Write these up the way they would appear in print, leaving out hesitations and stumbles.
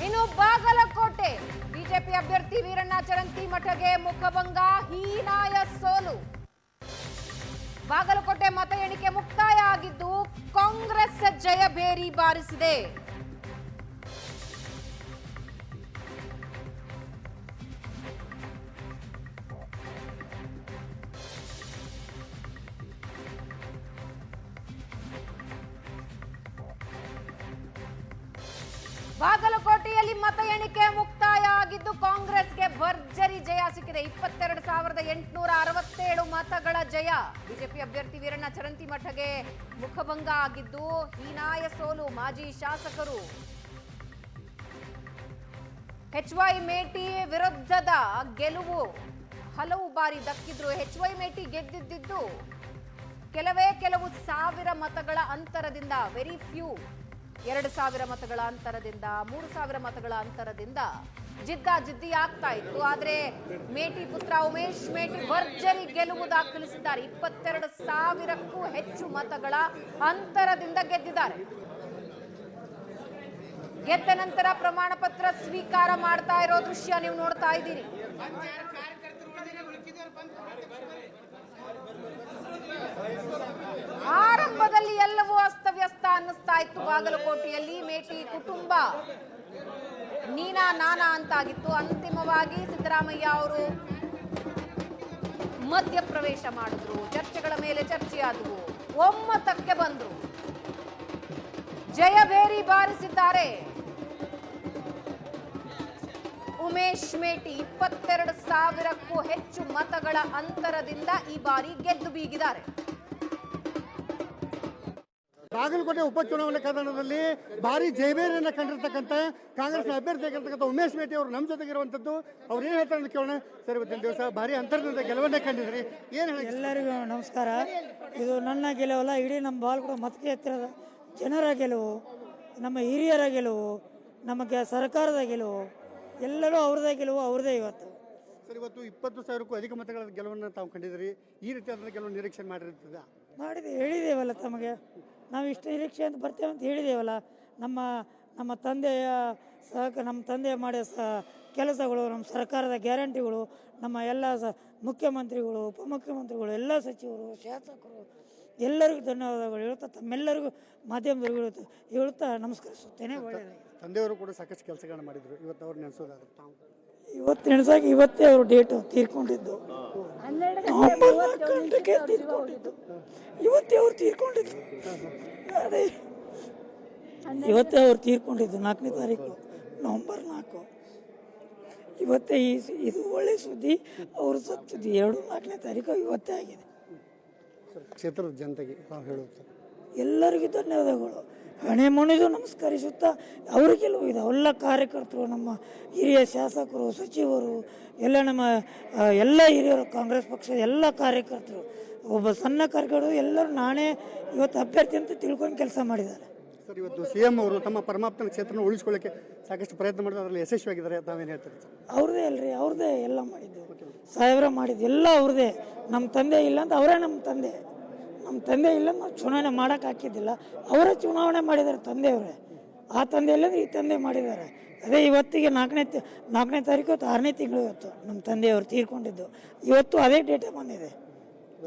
ಇನ್ನು ಬಾಗಲಕೋಟೆ ಬಿಜೆಪಿ ಅಭ್ಯರ್ಥಿ ವೀರಣ್ಣ ಚರಂತಿಮಠಗೆ ಮುಖಭಂಗ, ಹೀನಾಯ ಸೋಲು. ಬಾಗಲಕೋಟೆ ಮತ ಎಣಿಕೆ ಮುಕ್ತಾಯ ಆಗಿದ್ದು ಕಾಂಗ್ರೆಸ್ ಜಯಭೇರಿ ಬಾರಿಸಿದೆ. ಬಾಗಲಕೋಟೆಯಲ್ಲಿ ಮತ ಎಣಿಕೆ ಮುಕ್ತಾಯ ಆಗಿದ್ದು ಕಾಂಗ್ರೆಸ್ಗೆ ಭರ್ಜರಿ ಜಯ ಸಿಕ್ಕಿದೆ. 22,867 ಮತಗಳ ಜಯ. ಬಿಜೆಪಿ ಅಭ್ಯರ್ಥಿ ವೀರಣ್ಣ ಚರಂತಿಮಠಗೆ ಮುಖಭಂಗ ಆಗಿದ್ದು ಹೀನಾಯ ಸೋಲು. ಮಾಜಿ ಶಾಸಕರು HY ಮೇಟಿ ವಿರುದ್ಧದ ಗೆಲುವು ಹಲವು ಬಾರಿ ದಕ್ಕಿದ್ರು. HY ಮೇಟಿ ಗೆದ್ದಿದ್ದು ಕೆಲವು ಸಾವಿರ ಮತಗಳ ಅಂತರದಿಂದ, ವೆರಿ ಫ್ಯೂ, 2,000 ಮತಗಳ ಅಂತರದಿಂದ, 3,000 ಮತಗಳ ಅಂತರದಿಂದ ಜಿದ್ದಿ ಆಗ್ತಾ ಇತ್ತು. ಆದ್ರೆ ಮೇಟಿ ಪುತ್ರ ಉಮೇಶ್ ಮೇಟಿ ಭರ್ಜರಿ ಗೆಲುವು ದಾಖಲಿಸಿದ್ದಾರೆ. 22,000ಕ್ಕೂ ಹೆಚ್ಚು ಮತಗಳ ಅಂತರದಿಂದ ಗೆದ್ದಿದ್ದಾರೆ. ಗೆದ್ದ ನಂತರ ಪ್ರಮಾಣ ಪತ್ರ ಸ್ವೀಕಾರ ಮಾಡ್ತಾ ಇರೋ ದೃಶ್ಯ ನೀವು ನೋಡ್ತಾ ಇದ್ದೀರಿ. ಆರಂಭದಲ್ಲಿ ಎಲ್ಲವೂ ಅಸ್ತವ್ಯಸ್ತ ಅನ್ನಿಸ್ತಾ ಇತ್ತು. ಬಾಗಲಕೋಟೆಯಲ್ಲಿ ಮೇಟಿ ಕುಟುಂಬ ನೀನಾ ನಾನಾ ಅಂತಾಗಿತ್ತು. ಅಂತಿಮವಾಗಿ ಸಿದ್ದರಾಮಯ್ಯ ಅವರು ಮಧ್ಯಪ್ರವೇಶ ಮಾಡಿದ್ರು. ಚರ್ಚೆಗಳ ಮೇಲೆ ಚರ್ಚೆಯಾದವು, ಒಮ್ಮತಕ್ಕೆ ಬಂದ್ರು, ಜಯಭೇರಿ ಬಾರಿಸಿದ್ದಾರೆ. ಉಮೇಶ್ ಮೇಟಿ 22,000ಕ್ಕೂ ಹೆಚ್ಚು ಮತಗಳ ಅಂತರದಿಂದ ಈ ಬಾರಿ ಗೆದ್ದು ಬೀಗಿದ್ದಾರೆ. ಬಾಗಲಕೋಟೆ ಉಪಚುನಾವಣೆ ಕದನದಲ್ಲಿ ಭಾರಿ ಜಯಬೇರಿಯನ್ನು ಕಂಡಿರ್ತಕ್ಕಂಥ ಕಾಂಗ್ರೆಸ್ನ ಅಭ್ಯರ್ಥಿ ಆಗಿರ್ತಕ್ಕಂಥ ಉಮೇಶ್ ಮೇಟಿ ಅವರು ನಮ್ಮ ಜೊತೆಗಿರುವಂಥದ್ದು. ಅವ್ರು ಏನು ಹೇಳ್ತಾರೆ ಅಂತ ಕೇಳೋಣ. ಸರ್, ಇವತ್ತಿನ ದಿವಸ ಭಾರಿ ಅಂತರದಿಂದ ಗೆಲುವನ್ನೇ ಕಂಡಿದ್ರಿ, ಏನು ಹೇಳಿ? ಎಲ್ಲರಿಗೂ ನಮಸ್ಕಾರ. ಇದು ನನ್ನ ಗೆಲುವಲ್ಲ, ಇಡೀ ನಮ್ಮ ಬಾಗಲಕೋಟೆ ಮತಕ್ಷೇತ್ರದ ಜನರ ಗೆಲುವು, ನಮ್ಮ ಹಿರಿಯರ ಗೆಲುವು, ನಮಗೆ ಸರ್ಕಾರದ ಗೆಲುವು, ಎಲ್ಲರೂ ಅವ್ರದೇ ಗೆಲುವು, ಅವ್ರದೇ ಇವತ್ತು. ಸರ್, ಇವತ್ತು 20,000ಕ್ಕೂ ಅಧಿಕ ಮತಗಳ ಗೆಲುವನ್ನು ತಾವು ಕಂಡಿದ್ರಿ. ಈ ರೀತಿಯಾದ ಗೆಲುವು ನಿರೀಕ್ಷೆ ಮಾಡಿರ್ತದ? ಹೇಳಿದ್ದೇವಲ್ಲ ತಮಗೆ, ನಾವು ಇಷ್ಟು ನಿರೀಕ್ಷೆ ಅಂತ ಬರ್ತೇವೆ ಅಂತ ಹೇಳಿದ್ದೇವಲ್ಲ. ನಮ್ಮ ತಂದೆಯ ನಮ್ಮ ತಂದೆ ಮಾಡಿದ ಕೆಲಸಗಳು, ನಮ್ಮ ಸರ್ಕಾರದ ಗ್ಯಾರಂಟಿಗಳು, ನಮ್ಮ ಎಲ್ಲ ಮುಖ್ಯಮಂತ್ರಿಗಳು, ಉಪಮುಖ್ಯಮಂತ್ರಿಗಳು, ಎಲ್ಲ ಸಚಿವರು, ಶಾಸಕರು ಎಲ್ಲರಿಗೂ ಧನ್ಯವಾದಗಳು ಹೇಳ್ತಾ, ತಮ್ಮೆಲ್ಲರಿಗೂ ಮಾಧ್ಯಮದವರಿಗೂ ಹೇಳ್ತಾ ನಮಸ್ಕರಿಸುತ್ತೇನೆ. ಒಳ್ಳೆಯದಾಗಿ. ತಂದೆಯವರು ಕೂಡ ಸಾಕಷ್ಟು ಕೆಲಸಗಳನ್ನು ಮಾಡಿದರು. ಇವತ್ತು ಅವ್ರು ನೆನೆಸೋದಾದ್ರೆ ತಾವು? ಇವತ್ತು ನೆನೆಸಾಗಿ ಇವತ್ತೇ ಅವರು ಡೇಟ್ ತೀರ್ಕೊಂಡಿದ್ದು, ತೀರ್ಕೊಂಡಿದ್ದು ಇವತ್ತೇ ಅವ್ರು ತೀರ್ಕೊಂಡಿದ್ದು. ಅದೇ ಇವತ್ತೇ ಅವ್ರು ತೀರ್ಕೊಂಡಿದ್ದು 4ನೇ ತಾರೀಕು, ನವೆಂಬರ್ 4. ಇವತ್ತೇ ಇದು ಒಳ್ಳೆ ಸುದ್ದಿ. ಅವರು ಸತ್ತಿದ್ದು 4ನೇ ತಾರೀಕು ಇವತ್ತೇ ಆಗಿದೆ. ಕ್ಷೇತ್ರದ ಜನತೆಗೆ ನಾವು ಹೇಳೋದು ಎಲ್ಲರಿಗೂ ಧನ್ಯವಾದಗಳು. ಹಣೆ ಮುಣಿದು ನಮಸ್ಕರಿಸುತ್ತಾ ಅವರಿಗೆಲ್ಲೂ ಇದೆ. ಎಲ್ಲ ಕಾರ್ಯಕರ್ತರು, ನಮ್ಮ ಹಿರಿಯ ಶಾಸಕರು, ಸಚಿವರು, ಎಲ್ಲ ನಮ್ಮ ಎಲ್ಲ ಹಿರಿಯರು, ಕಾಂಗ್ರೆಸ್ ಪಕ್ಷದ ಎಲ್ಲ ಕಾರ್ಯಕರ್ತರು, ಒಬ್ಬ ಸಣ್ಣ ಕಾರ್ಯಕರ್ತರು ಎಲ್ಲರೂ ನಾನೇ ಇವತ್ತು ಅಭ್ಯರ್ಥಿ ಅಂತ ತಿಳ್ಕೊಂಡು ಕೆಲಸ ಮಾಡಿದ್ದಾರೆ. ಸರ್, ಇವತ್ತು CM ಅವರು ತಮ್ಮ ಪರಮಾಪ್ತನ ಕ್ಷೇತ್ರನ ಉಳಿಸ್ಕೊಳ್ಳೋಕ್ಕೆ ಸಾಕಷ್ಟು ಪ್ರಯತ್ನ ಮಾಡಿದ್ರು, ಅದರಲ್ಲಿ ಯಶಸ್ವಿಯಾಗಿದ್ದಾರೆ. ತಾವೇನು ಹೇಳ್ತಾರೆ? ಅವ್ರದ್ದೇ ಅಲ್ರಿ, ಅವ್ರದ್ದೇ ಎಲ್ಲ ಮಾಡಿದ್ದು, ಸಾಹೇಬ್ರ ಮಾಡಿದ್ದು ಎಲ್ಲ ಅವ್ರದ್ದೇ. ನಮ್ಮ ತಂದೆ ಇಲ್ಲ ಅಂತ ಅವರೇ ನಮ್ಮ ತಂದೆ. ನಮ್ಮ ತಂದೆ ಇಲ್ಲ ನಾವು ಚುನಾವಣೆ ಮಾಡೋಕೆ ಹಾಕಿದ್ದಿಲ್ಲ, ಅವರೇ ಚುನಾವಣೆ ಮಾಡಿದ್ದಾರೆ ತಂದೆಯವರೇ. ಆ ತಂದೆ ಇಲ್ಲಂದ್ರೆ ಈ ತಂದೆ ಮಾಡಿದ್ದಾರೆ. ಅದೇ ಇವತ್ತಿಗೆ 4ನೇ ತಾರೀಕು 6ನೇ ತಿಂಗಳು ಇವತ್ತು ನಮ್ಮ ತಂದೆಯವರು ತೀರ್ಕೊಂಡಿದ್ದು. ಇವತ್ತು ಅದೇ ಡೇಟೇ ಬಂದಿದೆ.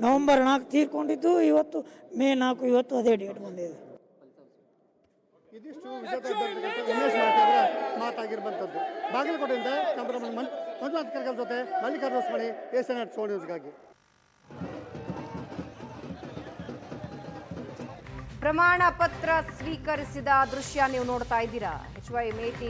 ನವೆಂಬರ್ 4 ತೀರ್ಕೊಂಡಿದ್ದು, ಇವತ್ತು ಮೇ 4, ಇವತ್ತು ಅದೇ ಡೇಟ್ ಬಂದಿದೆ. ಇದಿಷ್ಟು ಉಮೇಶ್ ಮಾತಾಡಿದ ಮಾತಾಗಿರುವಂಥದ್ದು. ಬಾಗಲಕೋಟೆಯಿಂದ ಕ್ಯಾಮರಾಮನ್ ಮಂಜುನಾಥ್ ಕರ್ಗಲ್ ಜೊತೆ ಮಲ್ಲಿಕಾರ್ಜುನ ಸ್ಮಣಿ, ಏಷ್ಯಾನೆಟ್ ಸೋ ನ್ಯೂಸ್ಗಾಗಿ. ಪ್ರಮಾಣ ಪತ್ರ ಸ್ವೀಕರಿಸಿದ ದೃಶ್ಯ ನೀವು ನೋಡ್ತಾ ಇದ್ದೀರಾ. HY ಮೇಟಿ